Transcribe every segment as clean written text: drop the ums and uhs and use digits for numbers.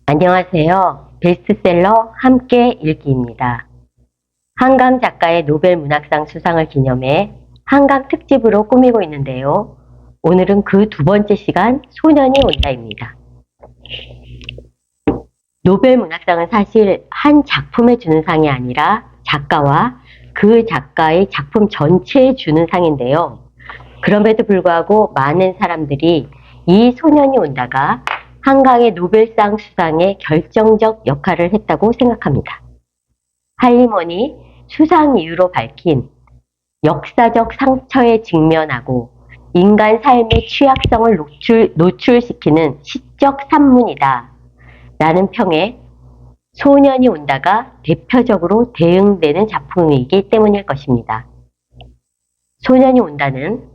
안녕하세요. 베스트셀러 함께 읽기입니다. 한강 작가의 노벨 문학상 수상을 기념해 한강 특집으로 꾸미고 있는데요. 오늘은 그 두 번째 시간 소년이 온다입니다. 노벨 문학상은 사실 한 작품에 주는 상이 아니라 작가와 그 작가의 작품 전체에 주는 상인데요. 그럼에도 불구하고 많은 사람들이 이 소년이 온다가 한강의 노벨상 수상에 결정적 역할을 했다고 생각합니다. 할리먼이 수상 이유로 밝힌 역사적 상처에 직면하고 인간 삶의 취약성을 노출시키는 시적 산문이다 라는 평에 소년이 온다가 대표적으로 대응되는 작품이기 때문일 것입니다. 소년이 온다는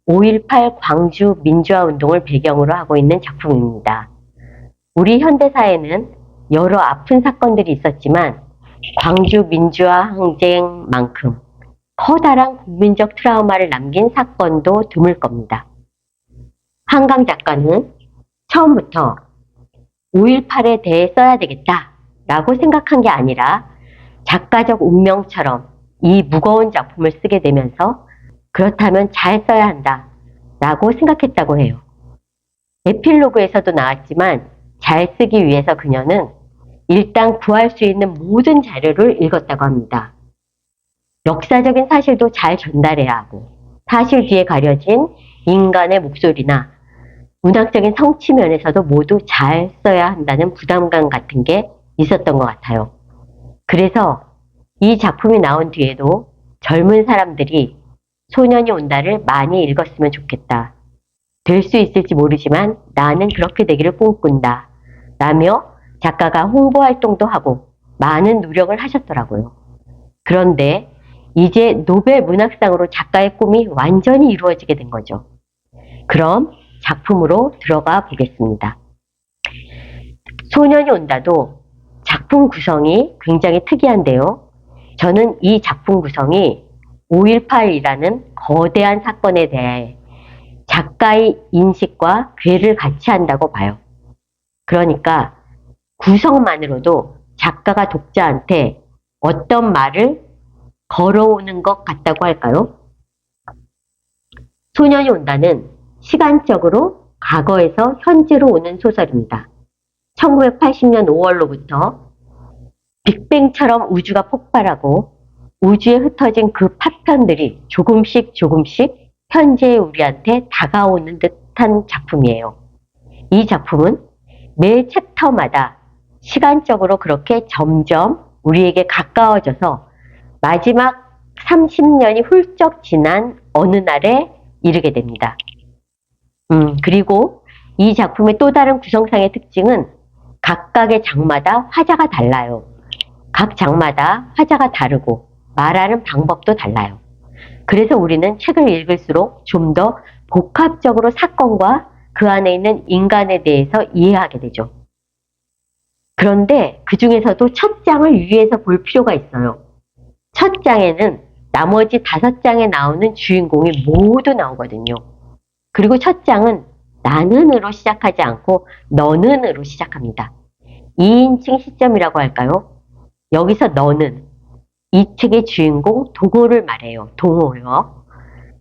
5.18 광주 민주화운동을 배경으로 하고 있는 작품입니다. 우리 현대사에는 여러 아픈 사건들이 있었지만 광주 민주화 항쟁만큼 커다란 국민적 트라우마를 남긴 사건도 드물 겁니다. 한강 작가는 처음부터 5.18에 대해 써야 되겠다 라고 생각한 게 아니라 작가적 운명처럼 이 무거운 작품을 쓰게 되면서 그렇다면 잘 써야 한다 라고 생각했다고 해요. 에필로그에서도 나왔지만 잘 쓰기 위해서 그녀는 일단 구할 수 있는 모든 자료를 읽었다고 합니다. 역사적인 사실도 잘 전달해야 하고 사실 뒤에 가려진 인간의 목소리나 문학적인 성취 면에서도 모두 잘 써야 한다는 부담감 같은 게 있었던 것 같아요. 그래서 이 작품이 나온 뒤에도 젊은 사람들이 소년이 온다를 많이 읽었으면 좋겠다. 될 수 있을지 모르지만 나는 그렇게 되기를 꿈꾼다. 라며 작가가 홍보 활동도 하고 많은 노력을 하셨더라고요. 그런데 이제 노벨 문학상으로 작가의 꿈이 완전히 이루어지게 된 거죠. 그럼 작품으로 들어가 보겠습니다. 소년이 온다도 작품 구성이 굉장히 특이한데요. 저는 이 작품 구성이 5.18이라는 거대한 사건에 대해 작가의 인식과 괴를 같이 한다고 봐요. 그러니까 구성만으로도 작가가 독자한테 어떤 말을 걸어오는 것 같다고 할까요? 소년이 온다는 시간적으로 과거에서 현재로 오는 소설입니다. 1980년 5월로부터 빅뱅처럼 우주가 폭발하고 우주에 흩어진 그 파편들이 조금씩 현재의 우리한테 다가오는 듯한 작품이에요. 이 작품은 매 챕터마다 시간적으로 그렇게 점점 우리에게 가까워져서 마지막 30년이 훌쩍 지난 어느 날에 이르게 됩니다. 그리고 이 작품의 또 다른 구성상의 특징은 각각의 장마다 화자가 달라요. 각 장마다 화자가 다르고 말하는 방법도 달라요. 그래서 우리는 책을 읽을수록 좀 더 복합적으로 사건과 그 안에 있는 인간에 대해서 이해하게 되죠. 그런데 그 중에서도 첫 장을 유의해서 볼 필요가 있어요. 첫 장에는 나머지 5장에 나오는 주인공이 모두 나오거든요. 그리고 첫 장은 나는으로 시작하지 않고 너는으로 시작합니다. 2인칭 시점이라고 할까요? 여기서 너는 이 책의 주인공 동호를 말해요. 동호요.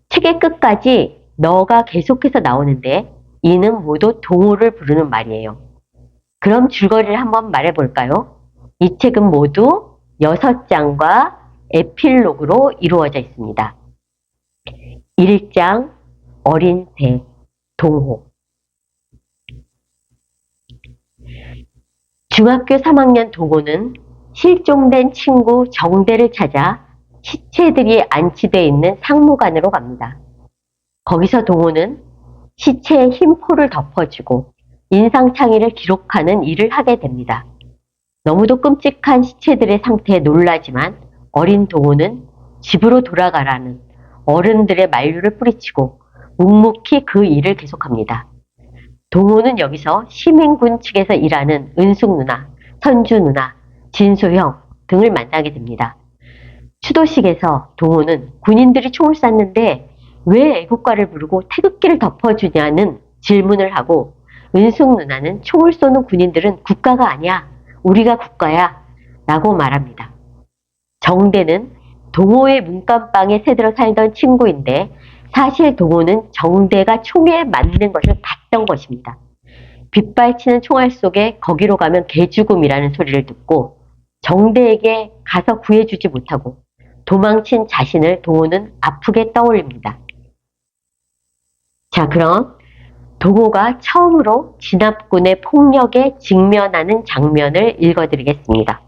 책의 끝까지 너가 계속해서 나오는데 이는 모두 동호를 부르는 말이에요. 그럼 줄거리를 한번 말해볼까요? 이 책은 모두 6장과 에필로그로 이루어져 있습니다. 1장 어린 새 동호. 중학교 3학년 동호는 실종된 친구 정대를 찾아 시체들이 안치되어 있는 상무관으로 갑니다. 거기서 동호는 시체에 흰포를 덮어주고 인상착의를 기록하는 일을 하게 됩니다. 너무도 끔찍한 시체들의 상태에 놀라지만 어린 동호는 집으로 돌아가라는 어른들의 만류를 뿌리치고 묵묵히 그 일을 계속합니다. 동호는 여기서 시민군 측에서 일하는 은숙 누나, 선주 누나, 진소형 등을 만나게 됩니다. 추도식에서 동호는 군인들이 총을 쐈는데 왜 애국가를 부르고 태극기를 덮어주냐는 질문을 하고 은숙 누나는 총을 쏘는 군인들은 국가가 아니야. 우리가 국가야. 라고 말합니다. 정대는 동호의 문간방에 새들어 살던 친구인데 사실 동호는 정대가 총에 맞는 것을 봤던 것입니다. 빗발치는 총알 속에 거기로 가면 개죽음이라는 소리를 듣고 정대에게 가서 구해주지 못하고 도망친 자신을 동호는 아프게 떠올립니다. 자, 그럼 동호가 처음으로 진압군의 폭력에 직면하는 장면을 읽어드리겠습니다.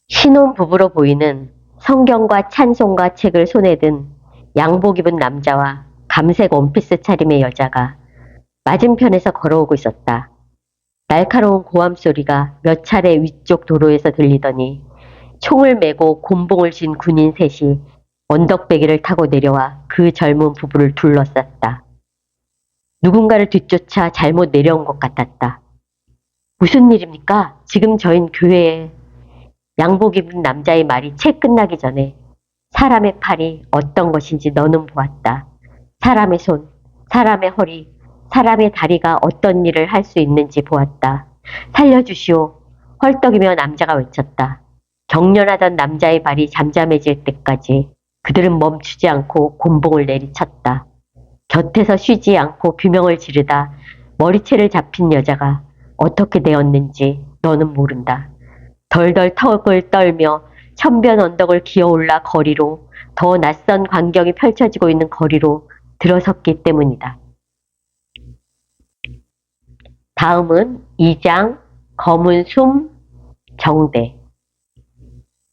신혼부부로 보이는 성경과 찬송가 책을 손에 든 양복 입은 남자와 감색 원피스 차림의 여자가 맞은편에서 걸어오고 있었다. 날카로운 고함 소리가 몇 차례 위쪽 도로에서 들리더니 총을 메고 곤봉을 쥔 군인 셋이 언덕배기를 타고 내려와 그 젊은 부부를 둘러쌌다. 누군가를 뒤쫓아 잘못 내려온 것 같았다. 무슨 일입니까? 지금 저흰 교회에. 양복 입은 남자의 말이 채 끝나기 전에 사람의 팔이 어떤 것인지 너는 보았다. 사람의 손, 사람의 허리, 사람의 다리가 어떤 일을 할 수 있는지 보았다. 살려주시오. 헐떡이며 남자가 외쳤다. 경련하던 남자의 발이 잠잠해질 때까지 그들은 멈추지 않고 곤봉을 내리쳤다. 곁에서 쉬지 않고 비명을 지르다 머리채를 잡힌 여자가 어떻게 되었는지 너는 모른다. 덜덜 턱을 떨며 천변 언덕을 기어올라 거리로, 더 낯선 광경이 펼쳐지고 있는 거리로 들어섰기 때문이다. 다음은 2장 검은 숨 정대.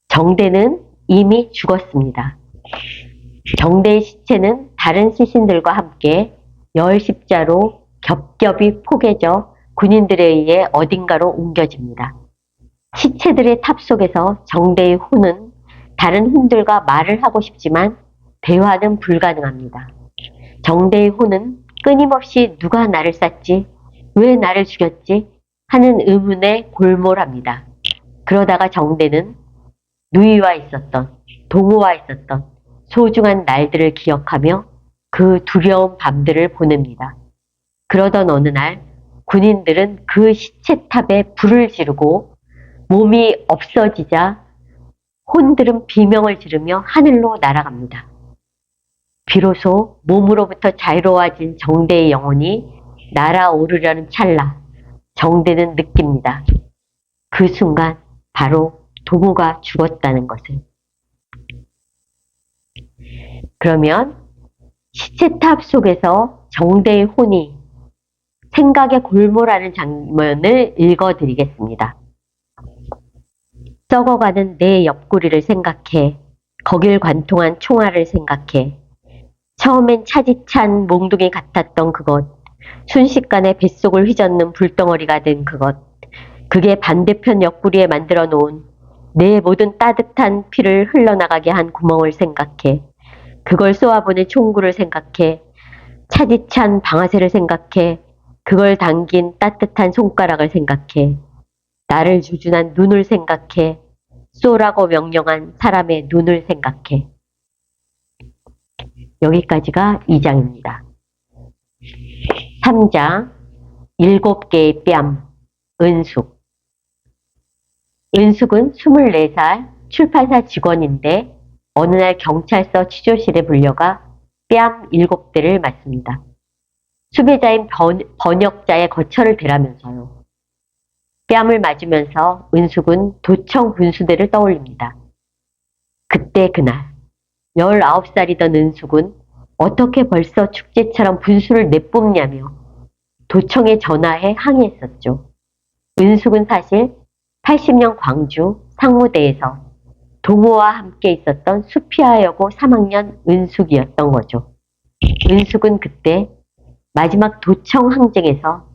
정대는 이미 죽었습니다. 정대의 시체는 다른 시신들과 함께 열십자로 겹겹이 포개져 군인들에 의해 어딘가로 옮겨집니다. 시체들의 탑 속에서 정대의 혼은 다른 혼들과 말을 하고 싶지만 대화는 불가능합니다. 정대의 혼은 끊임없이 누가 나를 쐈지? 왜 나를 죽였지? 하는 의문에 골몰합니다. 그러다가 정대는 누이와 있었던, 동호와 있었던 소중한 날들을 기억하며 그 두려운 밤들을 보냅니다. 그러던 어느 날 군인들은 그 시체탑에 불을 지르고 몸이 없어지자 혼들은 비명을 지르며 하늘로 날아갑니다. 비로소 몸으로부터 자유로워진 정대의 영혼이 날아오르려는 찰나 정대는 느낍니다. 그 순간 바로 동호가 죽었다는 것을. 그러면 시체탑 속에서 정대의 혼이 생각에 골몰하는 장면을 읽어드리겠습니다. 썩어가는 내 옆구리를 생각해. 거길 관통한 총알을 생각해. 처음엔 차디찬 몽둥이 같았던 그것. 순식간에 뱃속을 휘젓는 불덩어리가 된 그것. 그게 반대편 옆구리에 만들어 놓은 내 모든 따뜻한 피를 흘러나가게 한 구멍을 생각해. 그걸 쏘아보낸 총구를 생각해. 차디찬 방아쇠를 생각해. 그걸 당긴 따뜻한 손가락을 생각해. 나를 주둔한 눈을 생각해. 쏘라고 명령한 사람의 눈을 생각해. 여기까지가 2장입니다. 3장 7개의 뺨 은숙. 은숙은 24살 출판사 직원인데 어느 날 경찰서 취조실에 불려가 뺨 7대를 맞습니다. 수배자인 번역자의 거처를 대라면서요. 뺨을 맞으면서 은숙은 도청 군수대를 떠올립니다. 그때 그날 19살이던 은숙은 어떻게 벌써 축제처럼 분수를 내뿜냐며 도청에 전화해 항의했었죠. 은숙은 사실 80년 광주 상무대에서 동호와 함께 있었던 수피아 여고 3학년 은숙이었던 거죠. 은숙은 그때 마지막 도청 항쟁에서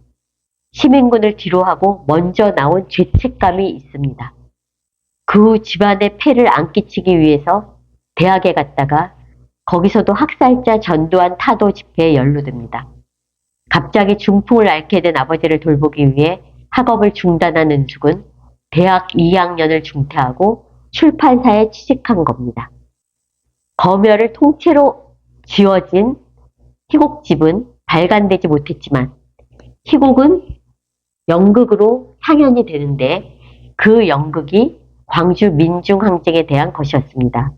시민군을 뒤로하고 먼저 나온 죄책감이 있습니다. 그 후 집안의 폐를 안 끼치기 위해서 대학에 갔다가 거기서도 학살자 전두환 타도 집회에 연루됩니다. 갑자기 중풍을 앓게 된 아버지를 돌보기 위해 학업을 중단한 은숙은 대학 2학년을 중퇴하고 출판사에 취직한 겁니다. 검열을 통째로 지워진 희곡집은 발간되지 못했지만 희곡은 연극으로 상연이 되는데 그 연극이 광주 민중항쟁에 대한 것이었습니다.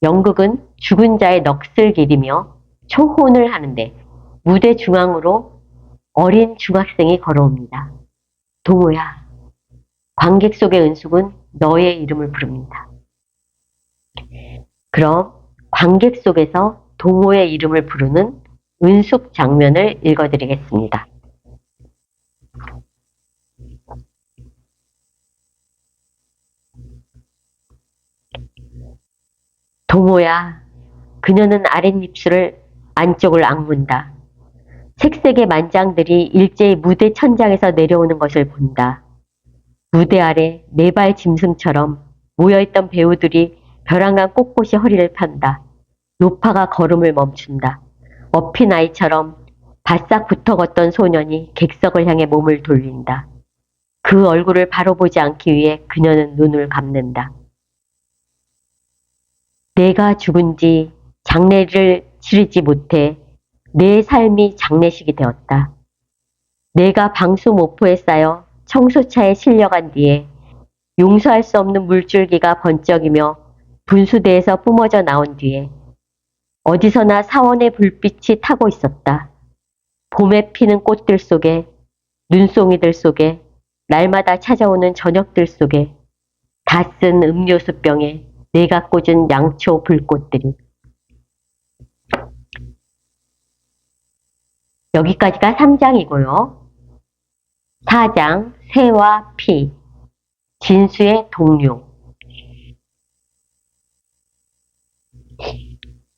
연극은 죽은 자의 넋을 기리며 초혼을 하는데 무대 중앙으로 어린 중학생이 걸어옵니다. 동호야, 관객 속의 은숙은 너의 이름을 부릅니다. 그럼 관객 속에서 동호의 이름을 부르는 은숙 장면을 읽어드리겠습니다. 동호야, 그녀는 아랫입술을 안쪽을 악문다. 색색의 만장들이 일제히 무대 천장에서 내려오는 것을 본다. 무대 아래 네발 짐승처럼 모여있던 배우들이 벼랑간 꼿꼿이 허리를 편다. 노파가 걸음을 멈춘다. 업힌 아이처럼 바싹 붙어 걷던 소년이 객석을 향해 몸을 돌린다. 그 얼굴을 바로 보지 않기 위해 그녀는 눈을 감는다. 내가 죽은 지 장례를 치르지 못해 내 삶이 장례식이 되었다. 내가 방수 모포에 쌓여 청소차에 실려간 뒤에 용서할 수 없는 물줄기가 번쩍이며 분수대에서 뿜어져 나온 뒤에 어디서나 사원의 불빛이 타고 있었다. 봄에 피는 꽃들 속에, 눈송이들 속에, 날마다 찾아오는 저녁들 속에, 다 쓴 음료수병에 내가 꽂은 양초 불꽃들이. 여기까지가 3장이고요. 4장, 새와 피, 진수의 동료.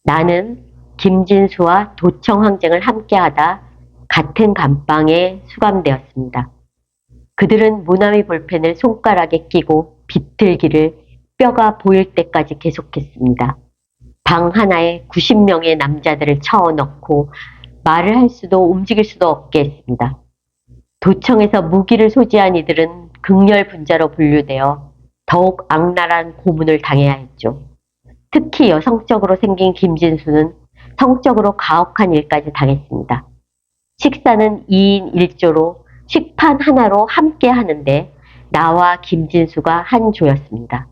나는 김진수와 도청 항쟁을 함께하다 같은 감방에 수감되었습니다. 그들은 모나미 볼펜을 손가락에 끼고 비틀기를 뼈가 보일 때까지 계속했습니다. 방 하나에 90명의 남자들을 쳐넣고 말을 할 수도 움직일 수도 없게 했습니다. 도청에서 무기를 소지한 이들은 극렬분자로 분류되어 더욱 악랄한 고문을 당해야 했죠. 특히 여성적으로 생긴 김진수는 성적으로 가혹한 일까지 당했습니다. 식사는 2인 1조로 식판 하나로 함께 하는데 나와 김진수가 한 조였습니다.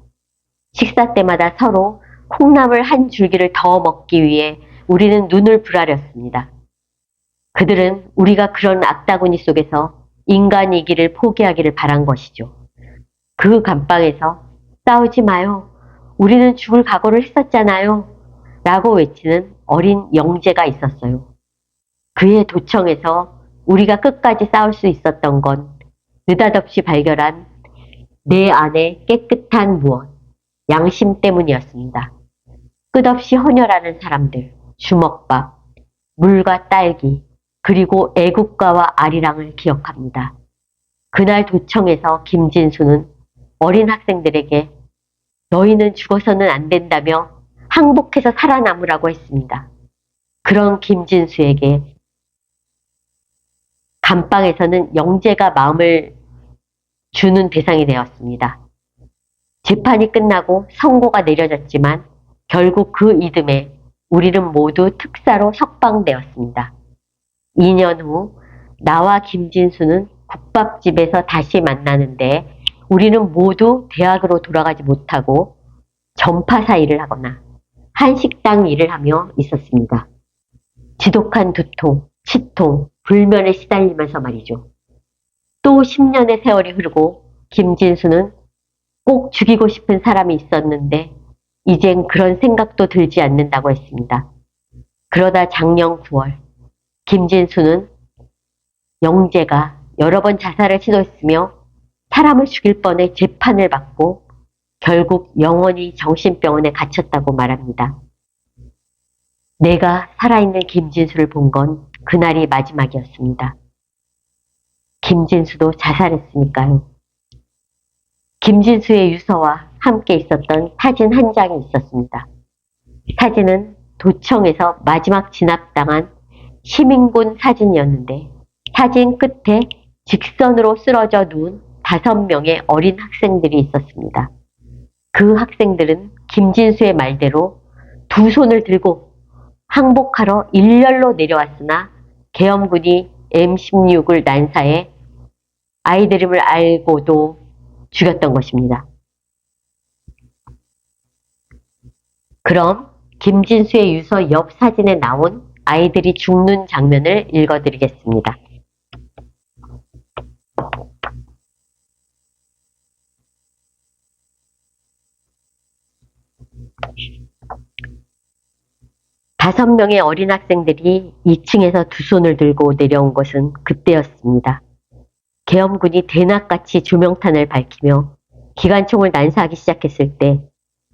식사 때마다 서로 콩나물 한 줄기를 더 먹기 위해 우리는 눈을 부라렸습니다. 그들은 우리가 그런 악다구니 속에서 인간이기를 포기하기를 바란 것이죠. 그 감방에서 싸우지 마요. 우리는 죽을 각오를 했었잖아요. 라고 외치는 어린 영재가 있었어요. 그의 도청에서 우리가 끝까지 싸울 수 있었던 건 느닷없이 발견한 내 안의 깨끗한 무엇, 양심 때문이었습니다. 끝없이 헌혈하는 사람들, 주먹밥, 물과 딸기, 그리고 애국가와 아리랑을 기억합니다. 그날 도청에서 김진수는 어린 학생들에게 너희는 죽어서는 안 된다며 항복해서 살아남으라고 했습니다. 그런 김진수에게 감방에서는 영재가 마음을 주는 대상이 되었습니다. 재판이 끝나고 선고가 내려졌지만 결국 그 이듬해 우리는 모두 특사로 석방되었습니다. 2년 후 나와 김진수는 국밥집에서 다시 만나는데 우리는 모두 대학으로 돌아가지 못하고 전파사 일을 하거나 한식당 일을 하며 있었습니다. 지독한 두통, 치통, 불면에 시달리면서 말이죠. 또 10년의 세월이 흐르고 김진수는 꼭 죽이고 싶은 사람이 있었는데 이젠 그런 생각도 들지 않는다고 했습니다. 그러다 작년 9월 김진수는 영재가 여러 번 자살을 시도했으며 사람을 죽일 뻔해 재판을 받고 결국 영원히 정신병원에 갇혔다고 말합니다. 내가 살아있는 김진수를 본 건 그날이 마지막이었습니다. 김진수도 자살했으니까요. 김진수의 유서와 함께 있었던 사진 한 장이 있었습니다. 사진은 도청에서 마지막 진압당한 시민군 사진이었는데 사진 끝에 직선으로 쓰러져 누운 5명의 어린 학생들이 있었습니다. 그 학생들은 김진수의 말대로 두 손을 들고 항복하러 일렬로 내려왔으나 계엄군이 M16을 난사해 아이들임을 알고도 죽였던 것입니다. 그럼 김진수의 유서 옆 사진에 나온 아이들이 죽는 장면을 읽어드리겠습니다. 다섯 명의 어린 학생들이 2층에서 두 손을 들고 내려온 것은 그때였습니다. 계엄군이 대낮같이 조명탄을 밝히며 기관총을 난사하기 시작했을 때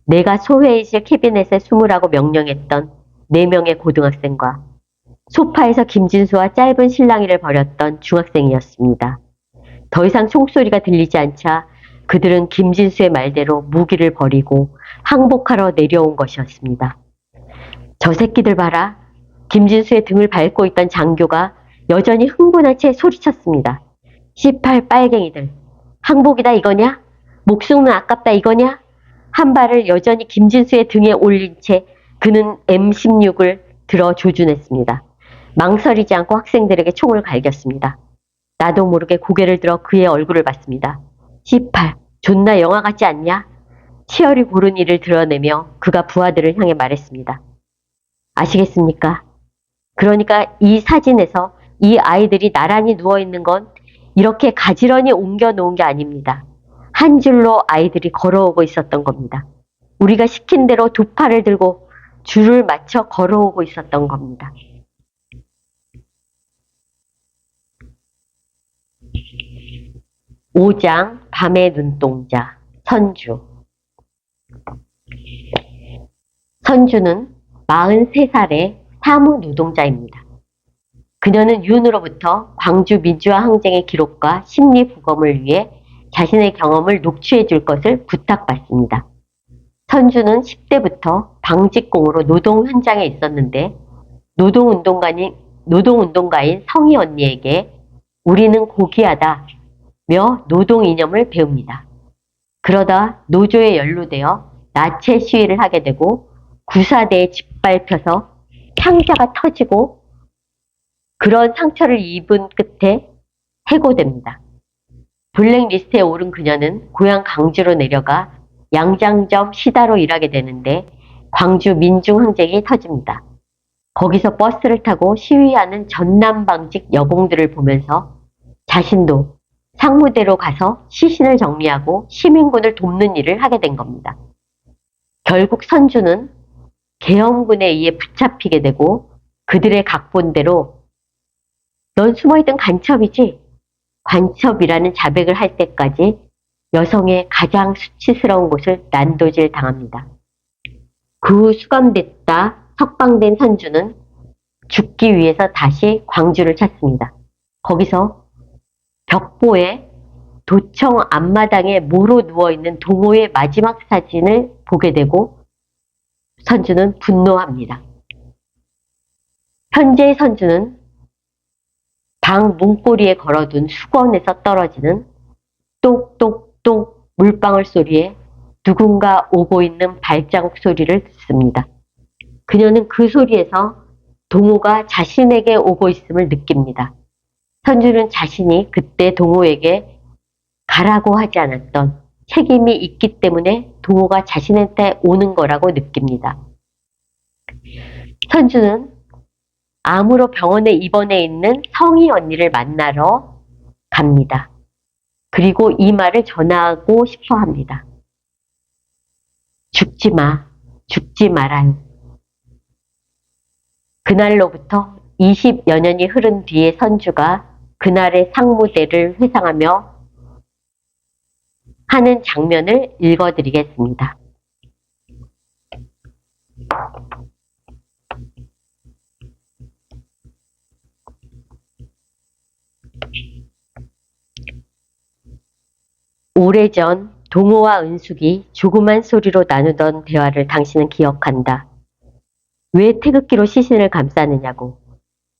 내가 소회의실 캐비넷에 숨으라고 명령했던 4명의 고등학생과 소파에서 김진수와 짧은 실랑이를 벌였던 중학생이었습니다. 더 이상 총소리가 들리지 않자 그들은 김진수의 말대로 무기를 버리고 항복하러 내려온 것이었습니다. 저 새끼들 봐라. 김진수의 등을 밟고 있던 장교가 여전히 흥분한 채 소리쳤습니다. 18 빨갱이들. 항복이다 이거냐? 목숨은 아깝다 이거냐? 한 발을 여전히 김진수의 등에 올린 채 그는 M16을 들어 조준했습니다. 망설이지 않고 학생들에게 총을 갈겼습니다. 나도 모르게 고개를 들어 그의 얼굴을 봤습니다. 18, 존나 영화 같지 않냐? 치열이 고른 이를 드러내며 그가 부하들을 향해 말했습니다. 아시겠습니까? 그러니까 이 사진에서 이 아이들이 나란히 누워있는 건 이렇게 가지런히 옮겨 놓은 게 아닙니다. 한 줄로 아이들이 걸어오고 있었던 겁니다. 우리가 시킨 대로 두 팔을 들고 줄을 맞춰 걸어오고 있었던 겁니다. 오장 밤의 눈동자 선주. 선주는 43살의 사무노동자입니다. 그녀는 윤으로부터 광주 민주화 항쟁의 기록과 심리 부검을 위해 자신의 경험을 녹취해 줄 것을 부탁받습니다. 선주는 10대부터 방직공으로 노동 현장에 있었는데 노동운동가인 성희 언니에게 우리는 고귀하다며 노동 이념을 배웁니다. 그러다 노조에 연루되어 나체 시위를 하게 되고 구사대에 짓밟혀서 창자가 터지고 그런 상처를 입은 끝에 해고됩니다. 블랙리스트에 오른 그녀는 고향 광주로 내려가 양장점 시다로 일하게 되는데 광주 민중항쟁이 터집니다. 거기서 버스를 타고 시위하는 전남방직 여공들을 보면서 자신도 상무대로 가서 시신을 정리하고 시민군을 돕는 일을 하게 된 겁니다. 결국 선주는 계엄군에 의해 붙잡히게 되고 그들의 각본대로 넌 숨어있던 간첩이지? 관첩이라는 자백을 할 때까지 여성의 가장 수치스러운 곳을 난도질 당합니다. 그 후 수감됐다 석방된 선주는 죽기 위해서 다시 광주를 찾습니다. 거기서 벽보에 도청 앞마당에 모로 누워있는 동호의 마지막 사진을 보게 되고 선주는 분노합니다. 현재의 선주는 방 문고리에 걸어둔 수건에서 떨어지는 똑똑똑 물방울 소리에 누군가 오고 있는 발자국 소리를 듣습니다. 그녀는 그 소리에서 동호가 자신에게 오고 있음을 느낍니다. 선주는 자신이 그때 동호에게 가라고 하지 않았던 책임이 있기 때문에 동호가 자신한테 오는 거라고 느낍니다. 선주는 암으로 병원에 입원해 있는 성희 언니를 만나러 갑니다. 그리고 이 말을 전하고 싶어 합니다. 죽지 마, 죽지 말아요. 그날로부터 20여 년이 흐른 뒤에 선주가 그날의 상무대를 회상하며 하는 장면을 읽어드리겠습니다. 오래전 동호와 은숙이 조그만 소리로 나누던 대화를 당신은 기억한다. 왜 태극기로 시신을 감싸느냐고,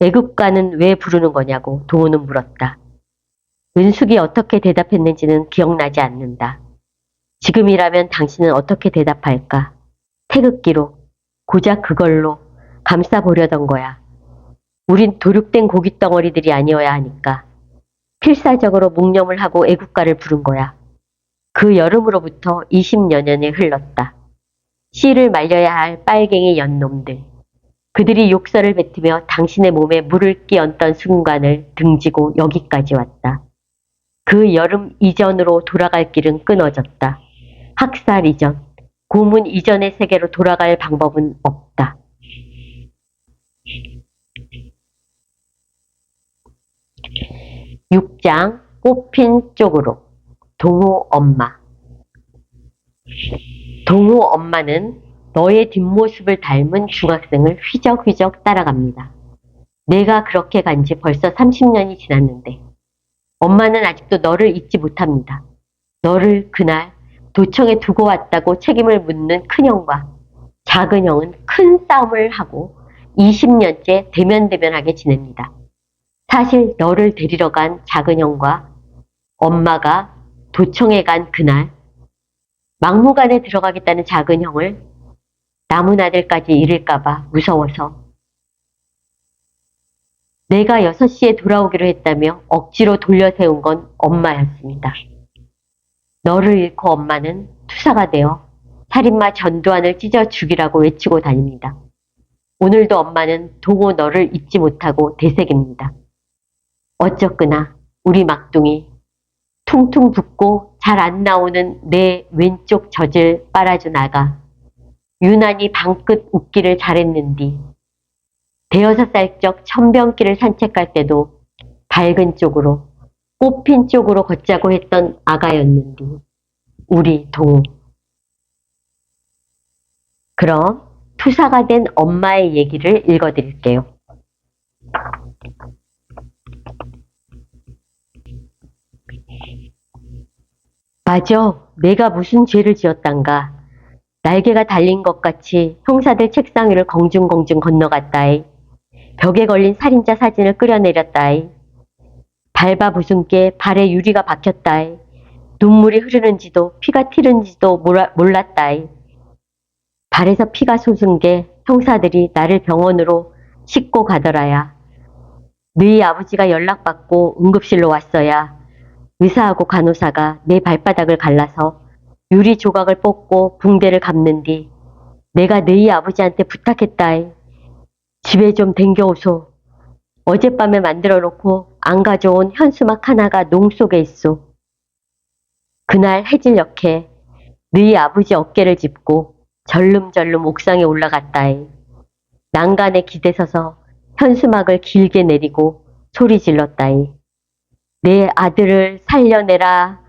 애국가는 왜 부르는 거냐고 동호는 물었다. 은숙이 어떻게 대답했는지는 기억나지 않는다. 지금이라면 당신은 어떻게 대답할까? 태극기로, 고작 그걸로 감싸보려던 거야. 우린 도륙된 고깃덩어리들이 아니어야 하니까. 필사적으로 묵념을 하고 애국가를 부른 거야. 그 여름으로부터 20여 년이 흘렀다. 씨를 말려야 할 빨갱이 연놈들. 그들이 욕설을 뱉으며 당신의 몸에 물을 끼얹던 순간을 등지고 여기까지 왔다. 그 여름 이전으로 돌아갈 길은 끊어졌다. 학살 이전, 고문 이전의 세계로 돌아갈 방법은 없다. (6장) 꽃핀 쪽으로. 동호 엄마. 동호 엄마는 너의 뒷모습을 닮은 중학생을 휘적휘적 따라갑니다. 내가 그렇게 간 지 벌써 30년이 지났는데 엄마는 아직도 너를 잊지 못합니다. 너를 그날 도청에 두고 왔다고 책임을 묻는 큰형과 작은형은 큰 싸움을 하고 20년째 대면대면하게 지냅니다. 사실 너를 데리러 간 작은형과 엄마가 도청에 간 그날 막무가내 들어가겠다는 작은형을 남은 아들까지 잃을까봐 무서워서 내가 6시에 돌아오기로 했다며 억지로 돌려세운 건 엄마였습니다. 너를 잃고 엄마는 투사가 되어 살인마 전두환을 찢어 죽이라고 외치고 다닙니다. 오늘도 엄마는 동호 너를 잊지 못하고 대색입니다. 어쩌거나 우리 막둥이 퉁퉁 붓고 잘 안 나오는 내 왼쪽 젖을 빨아줘 나가 유난히 방긋 웃기를 잘했는디 5살적 천병길을 산책할 때도 밝은 쪽으로 꽃핀 쪽으로 걷자고 했던 아가였는디 우리 동호. 그럼 투사가 된 엄마의 얘기를 읽어드릴게요. 맞아, 내가 무슨 죄를 지었단가. 날개가 달린 것 같이 형사들 책상 위를 공중공중 건너갔다이. 벽에 걸린 살인자 사진을 끌어내렸다이. 밟아 부순 게 발에 유리가 박혔다이. 눈물이 흐르는지도 피가 튀는지도 몰랐다이. 발에서 피가 솟은 게 형사들이 나를 병원으로 싣고 가더라야. 너희 아버지가 연락받고 응급실로 왔어야 의사하고 간호사가 내 발바닥을 갈라서 유리 조각을 뽑고 붕대를 감는 뒤 내가 너희 아버지한테 부탁했다이. 집에 좀 댕겨오소. 어젯밤에 만들어 놓고 안 가져온 현수막 하나가 농 속에 있소. 그날 해질녘에 너희 아버지 어깨를 짚고 절름절름 옥상에 올라갔다이. 난간에 기대서서 현수막을 길게 내리고 소리 질렀다이. 내 아들을 살려내라.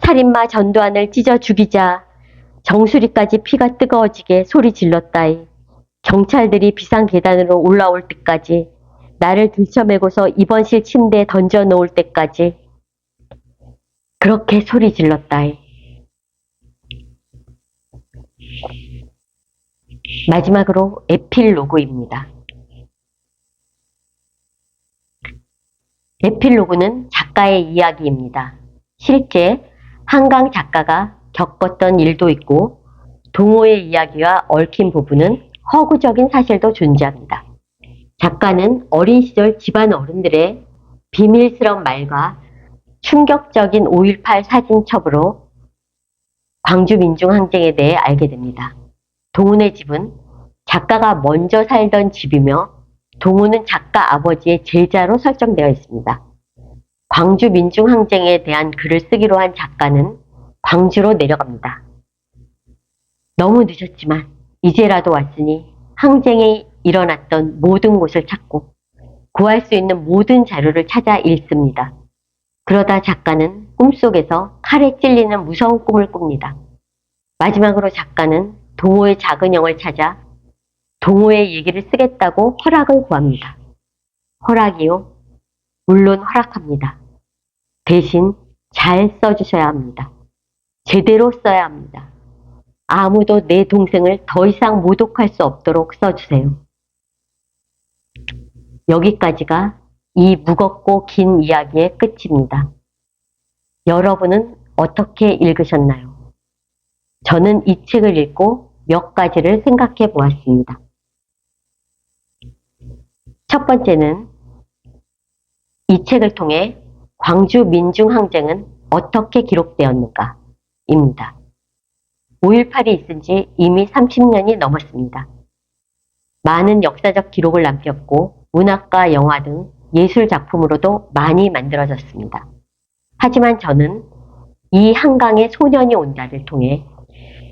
살인마 전두환을 찢어 죽이자. 정수리까지 피가 뜨거워지게 소리 질렀다이. 경찰들이 비상계단으로 올라올 때까지 나를 들쳐매고서 입원실 침대에 던져놓을 때까지 그렇게 소리 질렀다이. 마지막으로 에필로그입니다. 에필로그는 작가의 이야기입니다. 실제 한강 작가가 겪었던 일도 있고 동호의 이야기와 얽힌 부분은 허구적인 사실도 존재합니다. 작가는 어린 시절 집안 어른들의 비밀스러운 말과 충격적인 5.18 사진첩으로 광주 민중항쟁에 대해 알게 됩니다. 동훈의 집은 작가가 먼저 살던 집이며 동훈은 작가 아버지의 제자로 설정되어 있습니다. 광주 민중항쟁에 대한 글을 쓰기로 한 작가는 광주로 내려갑니다. 너무 늦었지만 이제라도 왔으니 항쟁이 일어났던 모든 곳을 찾고 구할 수 있는 모든 자료를 찾아 읽습니다. 그러다 작가는 꿈속에서 칼에 찔리는 무서운 꿈을 꿉니다. 마지막으로 작가는 동호의 작은형을 찾아 동호의 얘기를 쓰겠다고 허락을 구합니다. 허락이요? 물론 허락합니다. 대신 잘 써주셔야 합니다. 제대로 써야 합니다. 아무도 내 동생을 더 이상 모독할 수 없도록 써주세요. 여기까지가 이 무겁고 긴 이야기의 끝입니다. 여러분은 어떻게 읽으셨나요? 저는 이 책을 읽고 몇 가지를 생각해 보았습니다. 첫 번째는 이 책을 통해 광주 민중항쟁은 어떻게 기록되었는가 입니다. 5.18이 있은 지 이미 30년이 넘었습니다. 많은 역사적 기록을 남겼고 문학과 영화 등 예술 작품으로도 많이 만들어졌습니다. 하지만 저는 이 한강의 소년이 온다를 통해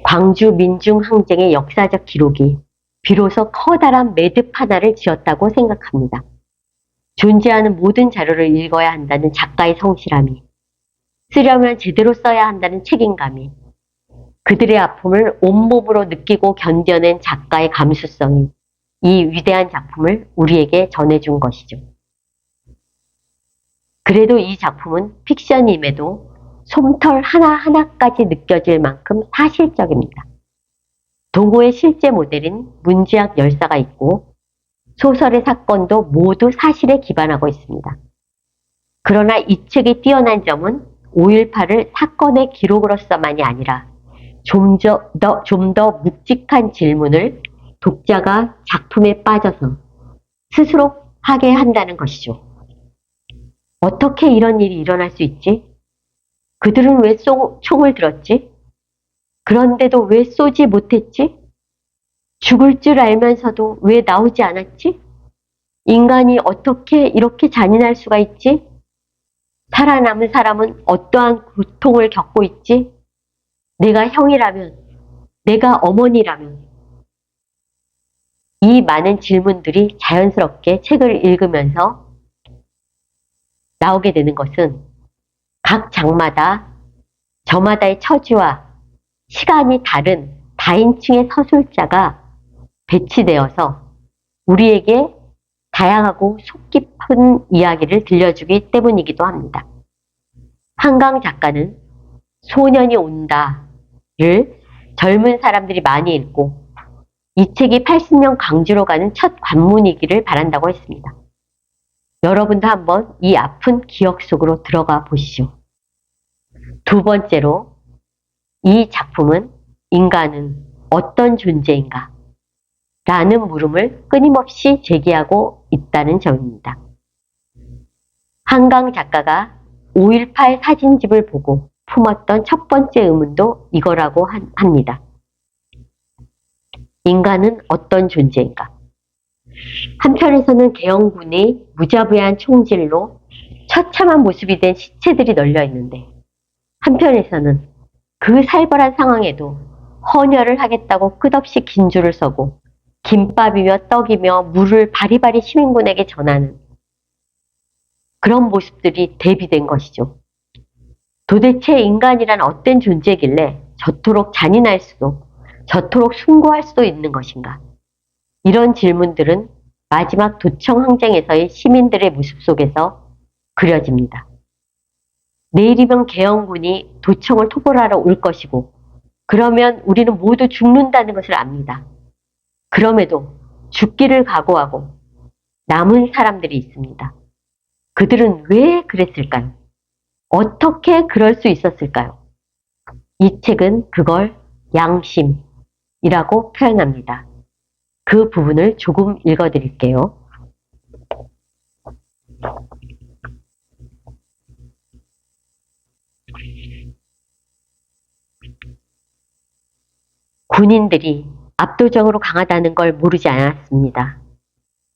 광주 민중항쟁의 역사적 기록이 비로소 커다란 매듭 하나를 지었다고 생각합니다. 존재하는 모든 자료를 읽어야 한다는 작가의 성실함이, 쓰려면 제대로 써야 한다는 책임감이, 그들의 아픔을 온몸으로 느끼고 견뎌낸 작가의 감수성이 이 위대한 작품을 우리에게 전해준 것이죠. 그래도 이 작품은 픽션임에도 솜털 하나하나까지 느껴질 만큼 사실적입니다. 동호의 실제 모델인 문지학 열사가 있고 소설의 사건도 모두 사실에 기반하고 있습니다. 그러나 이 책이 뛰어난 점은 5.18을 사건의 기록으로서만이 아니라 좀 더 묵직한 질문을 독자가 작품에 빠져서 스스로 하게 한다는 것이죠. 어떻게 이런 일이 일어날 수 있지? 그들은 왜 총을 들었지? 그런데도 왜 쏘지 못했지? 죽을 줄 알면서도 왜 나오지 않았지? 인간이 어떻게 이렇게 잔인할 수가 있지? 살아남은 사람은 어떠한 고통을 겪고 있지? 내가 형이라면, 내가 어머니라면. 이 많은 질문들이 자연스럽게 책을 읽으면서 나오게 되는 것은 각 장마다 저마다의 처지와 시간이 다른 다인칭의 서술자가 배치되어서 우리에게 다양하고 속 깊은 이야기를 들려주기 때문이기도 합니다. 한강 작가는 소년이 온다를 젊은 사람들이 많이 읽고 이 책이 80년 광주로 가는 첫 관문이기를 바란다고 했습니다. 여러분도 한번 이 아픈 기억 속으로 들어가 보시죠. 두 번째로 이 작품은 인간은 어떤 존재인가? 라는 물음을 끊임없이 제기하고 있다는 점입니다. 한강 작가가 5.18 사진집을 보고 품었던 첫 번째 의문도 이거라고 합니다. 인간은 어떤 존재인가? 한편에서는 계엄군이 무자비한 총질로 처참한 모습이 된 시체들이 널려 있는데 한편에서는 그 살벌한 상황에도 헌혈을 하겠다고 끝없이 긴 줄을 서고 김밥이며 떡이며 물을 바리바리 시민군에게 전하는 그런 모습들이 대비된 것이죠. 도대체 인간이란 어떤 존재길래 저토록 잔인할 수도 저토록 숭고할 수도 있는 것인가? 이런 질문들은 마지막 도청 항쟁에서의 시민들의 모습 속에서 그려집니다. 내일이면 계엄군이 도청을 토벌하러 올 것이고 그러면 우리는 모두 죽는다는 것을 압니다. 그럼에도 죽기를 각오하고 남은 사람들이 있습니다. 그들은 왜 그랬을까요? 어떻게 그럴 수 있었을까요? 이 책은 그걸 양심이라고 표현합니다. 그 부분을 조금 읽어드릴게요. 군인들이 압도적으로 강하다는 걸 모르지 않았습니다.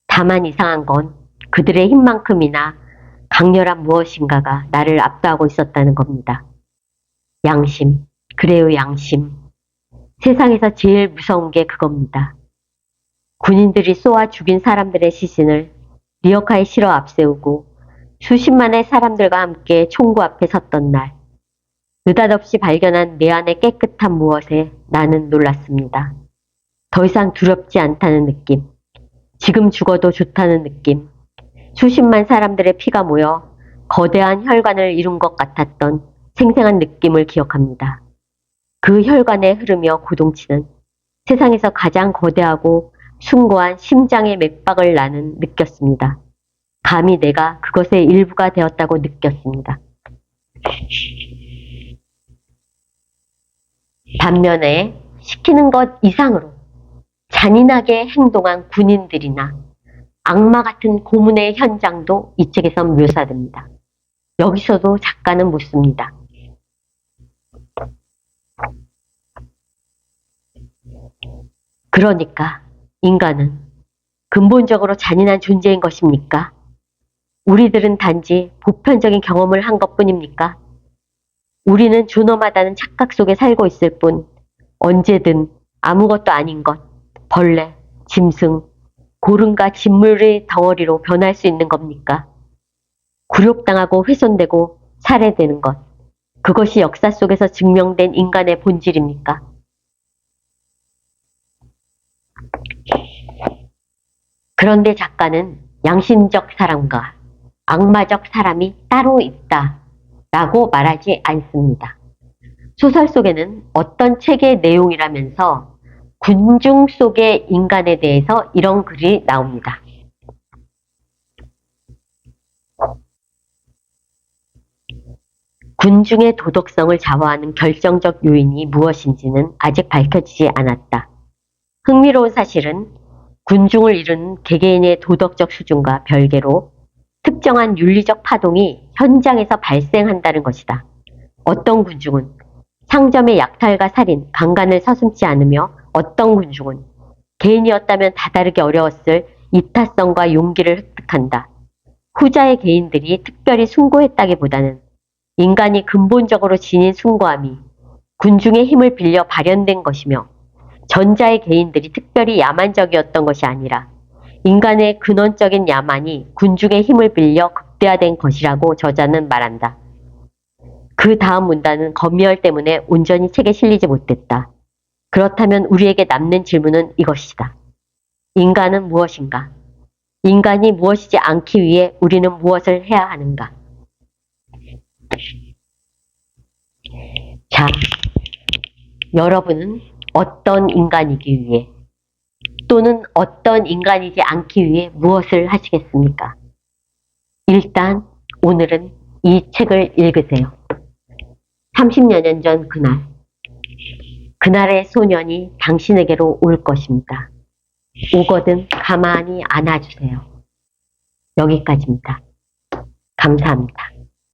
다만 이상한 건 그들의 힘만큼이나 강렬한 무엇인가가 나를 압도하고 있었다는 겁니다. 양심, 그래요 양심. 세상에서 제일 무서운 게 그겁니다. 군인들이 쏘아 죽인 사람들의 시신을 리어카에 실어 앞세우고 수십만의 사람들과 함께 총구 앞에 섰던 날, 느닷없이 발견한 내 안의 깨끗한 무엇에 나는 놀랐습니다. 더 이상 두렵지 않다는 느낌, 지금 죽어도 좋다는 느낌, 수십만 사람들의 피가 모여 거대한 혈관을 이룬 것 같았던 생생한 느낌을 기억합니다. 그 혈관에 흐르며 고동치는 세상에서 가장 거대하고 숭고한 심장의 맥박을 나는 느꼈습니다. 감히 내가 그것의 일부가 되었다고 느꼈습니다. 반면에 시키는 것 이상으로 잔인하게 행동한 군인들이나 악마 같은 고문의 현장도 이 책에서 묘사됩니다. 여기서도 작가는 묻습니다. 그러니까 인간은 근본적으로 잔인한 존재인 것입니까? 우리들은 단지 보편적인 경험을 한 것뿐입니까? 우리는 존엄하다는 착각 속에 살고 있을 뿐 언제든 아무것도 아닌 것, 벌레, 짐승, 고름과 진물의 덩어리로 변할 수 있는 겁니까? 굴욕당하고 훼손되고 살해되는 것, 그것이 역사 속에서 증명된 인간의 본질입니까? 그런데 작가는 양심적 사람과 악마적 사람이 따로 있다 라고 말하지 않습니다. 소설 속에는 어떤 책의 내용이라면서 군중 속의 인간에 대해서 이런 글이 나옵니다. 군중의 도덕성을 좌우하는 결정적 요인이 무엇인지는 아직 밝혀지지 않았다. 흥미로운 사실은 군중을 이루는 개개인의 도덕적 수준과 별개로 특정한 윤리적 파동이 현장에서 발생한다는 것이다. 어떤 군중은 상점의 약탈과 살인, 강간을 서슴지 않으며 어떤 군중은 개인이었다면 다다르기 어려웠을 이타성과 용기를 획득한다. 후자의 개인들이 특별히 숭고했다기보다는 인간이 근본적으로 지닌 숭고함이 군중의 힘을 빌려 발현된 것이며 전자의 개인들이 특별히 야만적이었던 것이 아니라 인간의 근원적인 야만이 군중의 힘을 빌려 극대화된 것이라고 저자는 말한다. 그 다음 문단은 검열 때문에 온전히 책에 실리지 못했다. 그렇다면 우리에게 남는 질문은 이것이다. 인간은 무엇인가? 인간이 무엇이지 않기 위해 우리는 무엇을 해야 하는가? 자, 여러분은 어떤 인간이기 위해 또는 어떤 인간이지 않기 위해 무엇을 하시겠습니까? 일단 오늘은 이 책을 읽으세요. 30여 년 전 그날의 소년이 당신에게로 올 것입니다. 오거든 가만히 안아주세요. 여기까지입니다. 감사합니다.